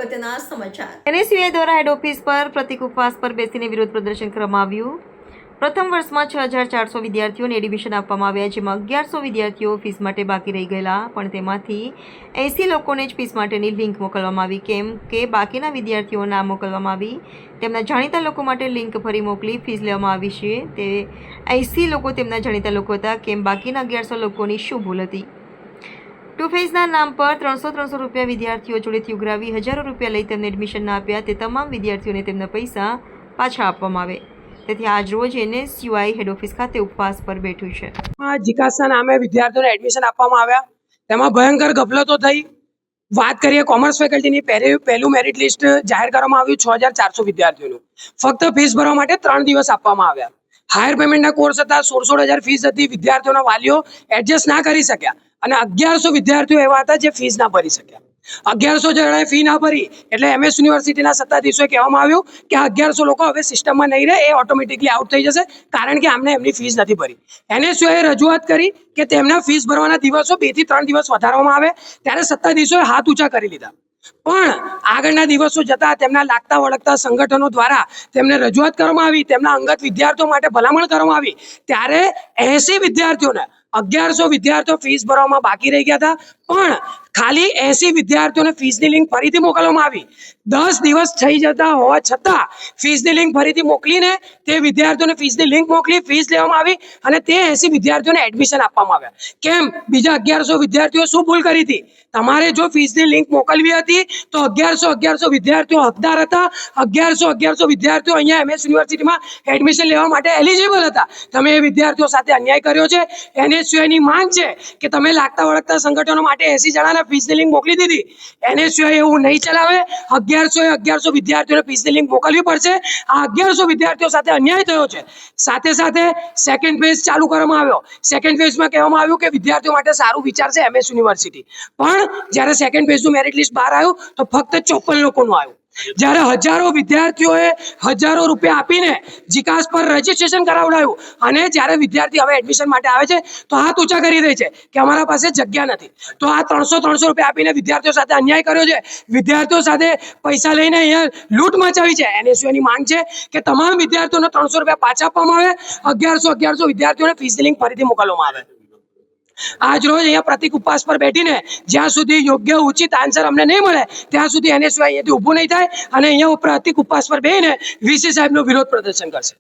અગત્યના સમાચાર। એનએસયુઆઈ દ્વારા હેડ ઓફિસ પર પ્રતિક ઉપવાસ પર બેસીને વિરોધ પ્રદર્શન કરવામાં આવ્યું। પ્રથમ વર્ષમાં 6400 વિદ્યાર્થીઓને એડમિશન આપવામાં આવ્યા, જેમાં 1100 વિદ્યાર્થીઓ ફીસ માટે બાકી રહી ગયેલા, પણ તેમાંથી 80 લોકોને જ ફીસ માટેની લિંક મોકલવામાં આવી, કેમ કે બાકીના વિદ્યાર્થીઓ નામ મોકલવામાં આવી। તેમના જાણીતા લોકો માટે લિંક ફરી મોકલી ફીસ લેવામાં આવી છે। તે 80 લોકો તેમના જાણીતા લોકો હતા, કેમ બાકીના 1100 લોકોની શું ભૂલ હતી? ટુ ફેઝના નામ પર 300 રૂપિયા વિદ્યાર્થીઓ જોડેથી ઉઘરાવી હજારો રૂપિયા લઈ તેમને એડમિશન ના આપ્યા, તે તમામ વિદ્યાર્થીઓને તેમના પૈસા પાછા આપવામાં આવે। તેથી આજ રોજ એનએસયુઆઈ હેડ ઓફિસ ખાતે ઉપવાસ પર બેઠું છે। જીકાસના નામે વિદ્યાર્થીઓને એડમિશન આપવામાં આવ્યા, તેમાં ભયંકર ગફલતો થઈ। વાત કરીએ કોમર્સ ફેકલ્ટીની, પહેલું મેરિટ લિસ્ટ જાહેર કરવામાં આવ્યું 6400 વિદ્યાર્થીઓનું। ફક્ત ફીસ ભરવા માટે 3 દિવસ આપવામાં આવ્યા। હાયર પેમેન્ટના કોર્સ હતા, 16,000 ફીસ હતી। વિદ્યાર્થીઓના વાલીઓ એડજસ્ટ ના કરી શક્યા અને 1100 વિદ્યાર્થીઓ એવા હતા જે ફીસ ના ભરી શક્યા। 1100 જણાએ ફી ના ભરી એટલે એમએસ યુનિવર્સિટીના સત્તાધીશોએ કહેવામાં આવ્યું કે 1100 લોકો હવે સિસ્ટમમાં નહીં રહે, એ ઓટોમેટિકલી આઉટ થઈ જશે, કારણ કે આમને એમની ફીસ નથી ભરી। એનએસયુએ રજૂઆત કરી કે તેમના ફીસ ભરવાના દિવસો 2 થી 3 દિવસ વધારવામાં આવે, ત્યારે સત્તાધીશોએ હાથ ઊંચા કરી લીધા। પણ આગળના દિવસો જતા તેમના લાગતા વળગતા સંગઠનો દ્વારા તેમને રજૂઆત કરવામાં આવી, તેમના અંગત વિદ્યાર્થીઓ માટે ભલામણ કરવામાં આવી, ત્યારે 80 વિદ્યાર્થીઓને 1100 વિદ્યાર્થીઓ ફીસ ભરવામાં બાકી રહી ગયા હતા, પણ ખાલી 80 વિદ્યાર્થીઓને ફીસની લિંક ફરીથી મોકલવામાં આવી। 10 દિવસ થઈ જતા હોવા છતાં ફીસની લિંક ફરીથી મોકલીને તે વિદ્યાર્થીઓને ફીસની લિંક મોકલી, ફીસ લેવામાં આવી અને તે 80 વિદ્યાર્થીઓને એડમિશન આપવામાં આવ્યા। કેમ? બીજા 1100 વિદ્યાર્થીઓ શું ભૂલ કરી હતી? તમારે જો ફીસની લિંક મોકલવી હતી તો 1100 વિદ્યાર્થીઓ હકદાર હતા। 1100 વિદ્યાર્થીઓ અહીંયા એમએસ યુનિવર્સિટીમાં એડમિશન લેવા માટે એલિજિબલ હતા। તમે એ વિદ્યાર્થીઓ સાથે અન્યાય કર્યો છે। એનએસયુઆઈની માંગ છે કે તમે લાગતા વળગતા સંગઠનો માટે 80 જણાને ફીસની લિંક મોકલી દીધી, એનએસયુઆઈ એવું નહીં ચલાવે। 1100 વિદ્યાર્થીઓને ફીસની લિંક મોકલવી પડશે। આ 1100 વિદ્યાર્થીઓ સાથે અન્યાય થયો છે। સાથે સાથે સેકન્ડ ફેઝ ચાલુ કરવામાં આવ્યો। સેકન્ડ ફેઝમાં કહેવામાં આવ્યું કે વિદ્યાર્થીઓ માટે સારું વિચારશે એમએસ યુનિવર્સિટી, પણ જ્યારે સેકન્ડ ફેઝનું મેરિટ લિસ્ટ બહાર આવ્યું તો ફક્ત 54 લોકોનું આવ્યું, જ્યારે હજારો વિદ્યાર્થીઓએ હજારો રૂપિયા આપીને જીકાસ પર રજીસ્ટ્રેશન કરાવડાવ્યું, અને જ્યારે વિદ્યાર્થી હવે એડમિશન માટે આવે છે તો હાથ ઊંચા કરી દે છે કે અમારા પાસે જગ્યા નથી। તો આ 300 રૂપિયા આપીને વિદ્યાર્થીઓ સાથે અન્યાય કર્યો છે, વિદ્યાર્થીઓ સાથે પૈસા લઈને અહીંયા લૂંટ મચાવી છે। એનએસયુની માંગ છે કે તમામ વિદ્યાર્થીઓને 300 રૂપિયા પાછા આપવામાં આવે, 1100 વિદ્યાર્થીઓને ફીસની લિંક ફરીથી મોકલવામાં આવે। આજ રોજ અહીંયા પ્રતિક ઉપવાસ પર બેઠીને જ્યાં સુધી યોગ્ય ઉચિત આન્સર અમને નહીં મળે ત્યાં સુધી એનએસયુઆઈ અહીંયાથી ઊભું નહીં થાય અને અહીંયા પ્રતિક ઉપવાસ પર બેસીને વીસી સાહેબનો વિરોધ પ્રદર્શન કરશે।